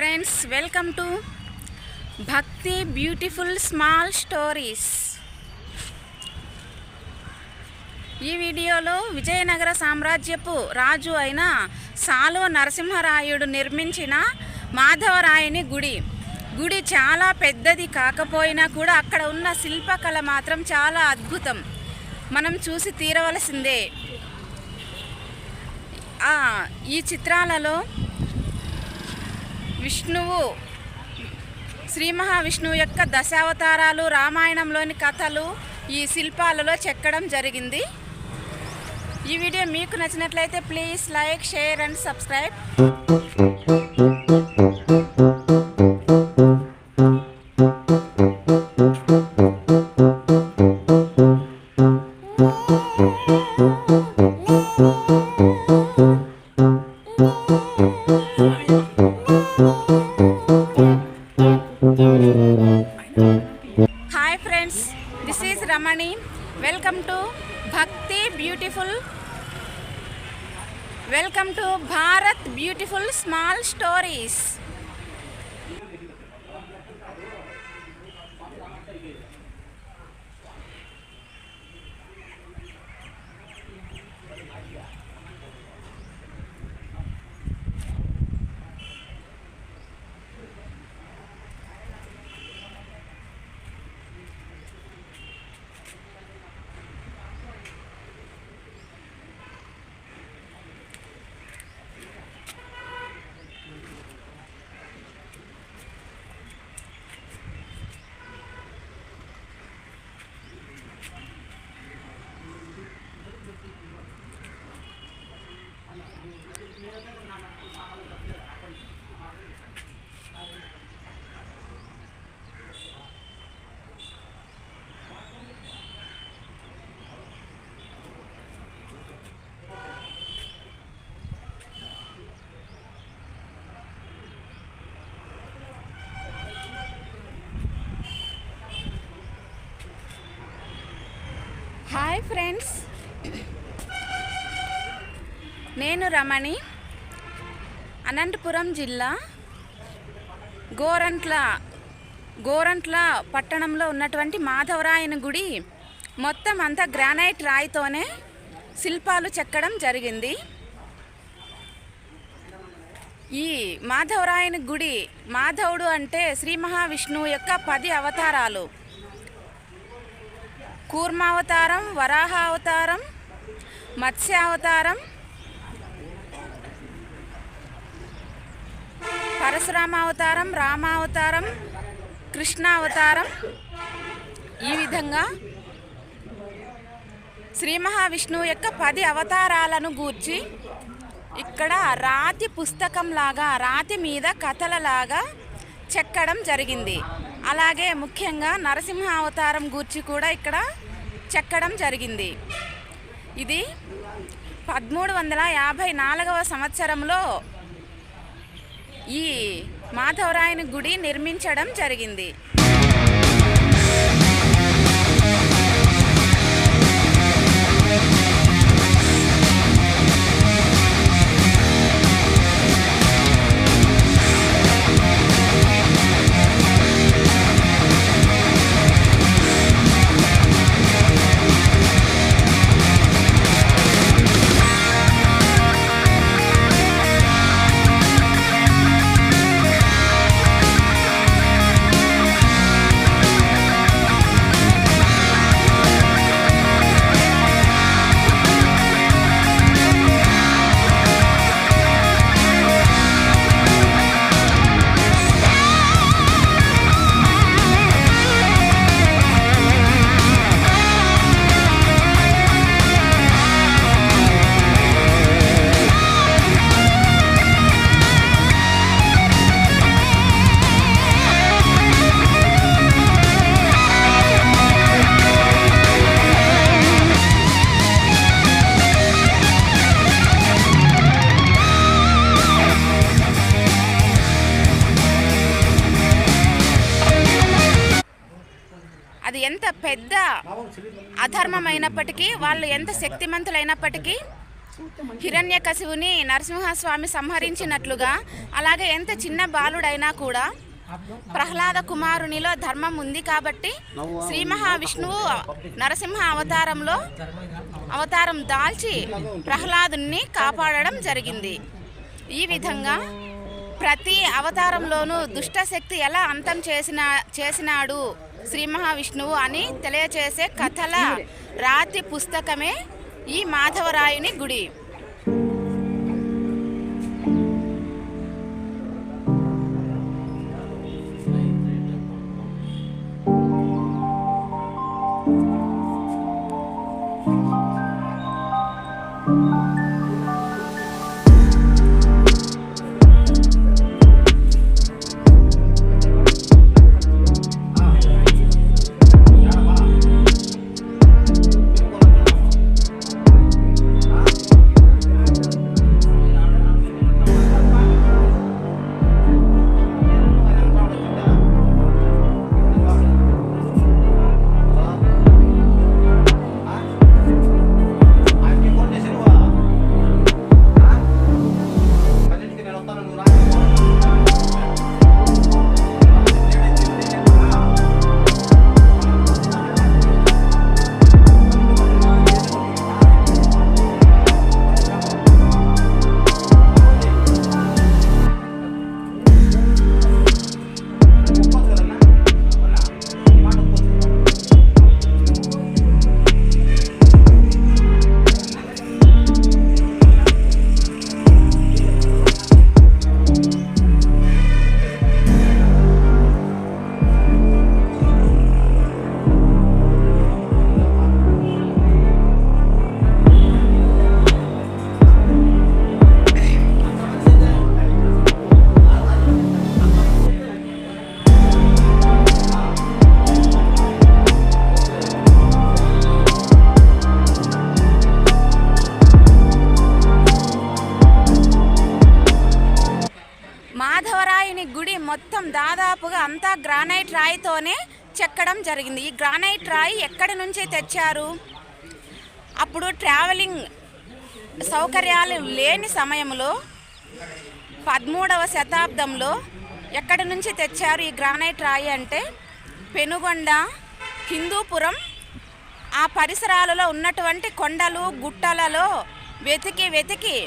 Friends, welcome to Bhakti beautiful small stories. ఈ వీడియోలో విజయనగర సామ్రాజ్యపు రాజు అయిన సాలువ నరసింహరాయుడు నిర్మించిన మాధవరాయుని గుడి చాలా పెద్దది కాకపోయినా కూడా అక్కడ ఉన్న శిల్పకళ మాత్రం చాలా అద్భుతం. మనం చూసి తీరవలసిందే. ఈ చిత్రాలలో విష్ణువు, శ్రీ మహావిష్ణువు యొక్క దశావతారాలు, రామాయణంలోని కథలు ఈ శిల్పాలలో చెక్కడం జరిగింది. ఈ వీడియో మీకు నచ్చినట్లయితే please like, share and subscribe. Hi friends, this is Ramani. Welcome to Bhakti beautiful, welcome to Bharat beautiful small stories. Hi friends, నేను రమణి. అనంతపురం జిల్లా గోరంట్ల పట్టణంలో ఉన్నటువంటి మాధవరాయుని గుడి మొత్తం అంతా గ్రానైట్ రాయితోనే శిల్పాలు చెక్కడం జరిగింది. ఈ మాధవరాయుని గుడి, మాధవుడు అంటే శ్రీ మహావిష్ణువు యొక్క 10 అవతారాలు. కూర్మావతారం, వరాహావతారం, మత్స్యావతారం, పరశురామావతారం, రామావతారం, కృష్ణావతారం. ఈ విధంగా శ్రీ మహావిష్ణువు యొక్క 10 అవతారాలను గూర్చి ఇక్కడ రాతి పుస్తకంలాగా, రాతి మీద కథలలాగా చెక్కడం జరిగింది. అలాగే ముఖ్యంగా నరసింహ అవతారం గూర్చి కూడా ఇక్కడ చెక్కడం జరిగింది. ఇది 1354వ సంవత్సరంలో ఈ మాధవరాయుని గుడి నిర్మించడం జరిగింది. అది ఎంత పెద్ద అధర్మమైనప్పటికీ, వాళ్ళు ఎంత శక్తిమంతులైనప్పటికీ హిరణ్యకశిపుని నరసింహస్వామి సంహరించినట్లుగా, అలాగే ఎంత చిన్న బాలుడైనా కూడా ప్రహ్లాద కుమారునిలో ధర్మం ఉంది కాబట్టి శ్రీ మహావిష్ణువు నరసింహ అవతారం దాల్చి ప్రహ్లాదుని కాపాడడం జరిగింది. ఈ విధంగా ప్రతి అవతారంలోనూ దుష్టశక్తి ఎలా అంతం చేసినాడు శ్రీ మహావిష్ణువు అని తెలియచేసే కథల రాతి పుస్తకమే ఈ మాధవరాయుని గుడి. మాధవరాయుని గుడి మొత్తం దాదాపుగా అంతా గ్రానైట్ రాయితోనే చెక్కడం జరిగింది. ఈ గ్రానైట్ రాయి ఎక్కడి నుంచి తెచ్చారు? అప్పుడు ట్రావెలింగ్ సౌకర్యాలు లేని సమయంలో 13వ శతాబ్దంలో ఎక్కడి నుంచి తెచ్చారు ఈ గ్రానైట్ రాయి అంటే పెనుగొండ, హిందూపురం ఆ పరిసరాలలో ఉన్నటువంటి కొండలు గుట్టలలో వెతికి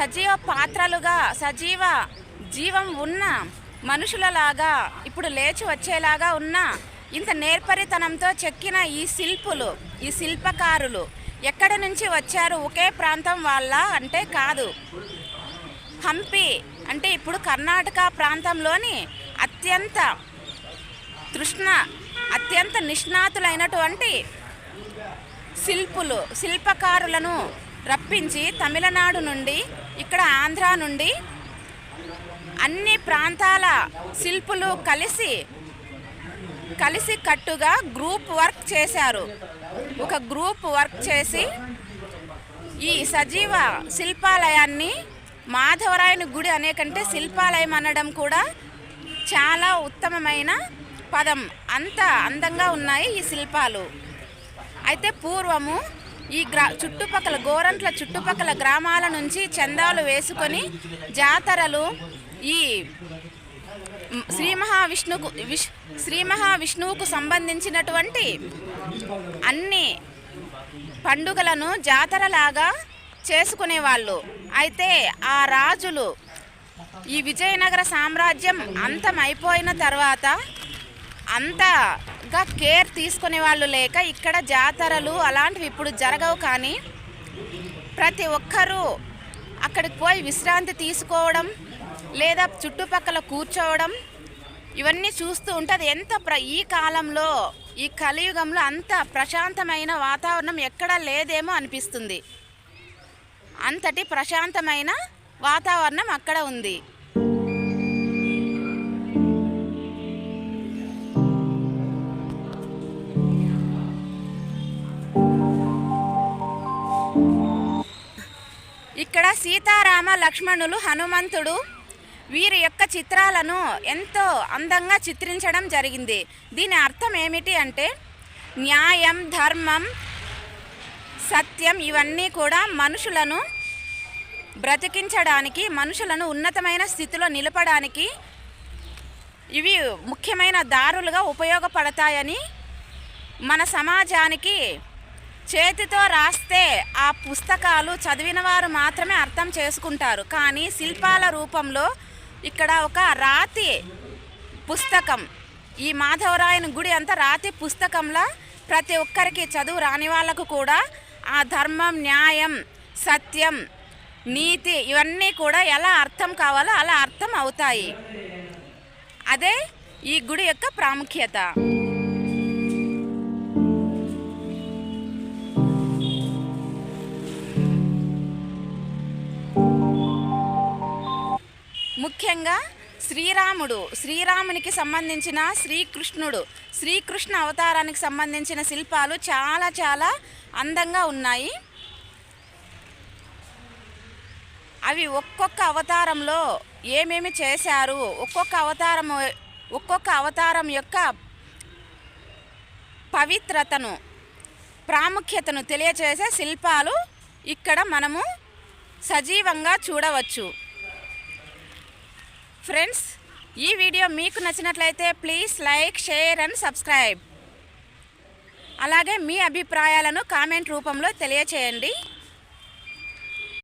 సజీవ పాత్రలుగా సజీవ జీవం ఉన్న మనుషులలాగా ఇప్పుడు లేచి వచ్చేలాగా ఉన్న ఇంత నేర్పరితనంతో చెక్కిన ఈ శిల్పులు, ఈ శిల్పకారులు ఎక్కడి నుంచి వచ్చారు? ఒకే ప్రాంతం వాళ్ళ అంటే కాదు. హంపి అంటే ఇప్పుడు కర్ణాటక ప్రాంతంలోని అత్యంత నిష్ణాతులైనటువంటి శిల్పకారులను రప్పించి తమిళనాడు నుండి, ఇక్కడ ఆంధ్ర నుండి అన్ని ప్రాంతాల శిల్పులు కలిసి కట్టుగా గ్రూప్ వర్క్ చేశారు. ఒక గ్రూప్ వర్క్ చేసి ఈ సజీవ శిల్పాలయాన్ని మాధవరాయని గుడి అనే కంటే శిల్పాలయం అనడం కూడా చాలా ఉత్తమమైన పదం. అంత అందంగా ఉన్నాయి ఈ శిల్పాలు. అయితే పూర్వము ఈ చుట్టుపక్కల గోరంట్ల చుట్టుపక్కల గ్రామాల నుంచి చందాలు వేసుకొని జాతరలు ఈ శ్రీ మహావిష్ణువుకు సంబంధించినటువంటి అన్ని పండుగలను జాతరలాగా చేసుకునేవాళ్ళు. అయితే ఆ రాజులు ఈ విజయనగర సామ్రాజ్యం అంతమైపోయిన తర్వాత అంతగా కేర్ తీసుకునే వాళ్ళు లేక ఇక్కడ జాతరలు అలాంటివి ఇప్పుడు జరగవు. కానీ ప్రతి ఒక్కరూ అక్కడికి పోయి విశ్రాంతి తీసుకోవడం లేదా చుట్టుపక్కల కూర్చోవడం ఇవన్నీ చూస్తూ ఉంటుంది. ఈ కాలంలో, ఈ కలియుగంలో అంత ప్రశాంతమైన వాతావరణం ఎక్కడా లేదేమో అనిపిస్తుంది. అంతటి ప్రశాంతమైన వాతావరణం అక్కడ ఉంది. ఇక్కడ సీతారామ లక్ష్మణులు, హనుమంతుడు వీరి యొక్క చిత్రాలను ఎంతో అందంగా చిత్రించడం జరిగింది. దీని అర్థం ఏమిటి అంటే న్యాయం, ధర్మం, సత్యం ఇవన్నీ కూడా మనుషులను బ్రతికించడానికి, మనుషులను ఉన్నతమైన స్థితిలో నిలపడానికి ఇవి ముఖ్యమైన దారులుగా ఉపయోగపడతాయని, మన సమాజానికి చేతితో రాస్తే ఆ పుస్తకాలు చదివిన వారు మాత్రమే అర్థం చేసుకుంటారు. కానీ శిల్పాల రూపంలో ఇక్కడ ఒక రాతి పుస్తకం, ఈ మాధవరాయని గుడి అంతా రాతి పుస్తకంలా ప్రతి ఒక్కరికి, చదువు రాని వాళ్ళకు కూడా ఆ ధర్మం, న్యాయం, సత్యం, నీతి ఇవన్నీ కూడా ఎలా అర్థం కావాలో అలా అర్థం అవుతాయి. అదే ఈ గుడి యొక్క ప్రాముఖ్యత. ముఖ్యంగా శ్రీరామునికి సంబంధించిన శ్రీకృష్ణ అవతారానికి సంబంధించిన శిల్పాలు చాలా చాలా అందంగా ఉన్నాయి. అవి ఒక్కొక్క అవతారంలో ఏమేమి చేశారు, ఒక్కొక్క అవతారం యొక్క పవిత్రతను, ప్రాముఖ్యతను తెలియజేసే శిల్పాలు ఇక్కడ మనము సజీవంగా చూడవచ్చు. ఫ్రెండ్స్, ఈ వీడియో మీకు నచ్చినట్లయితే please like, share and subscribe. అలాగే మీ అభిప్రాయాలను కామెంట్ రూపంలో తెలియచేయండి.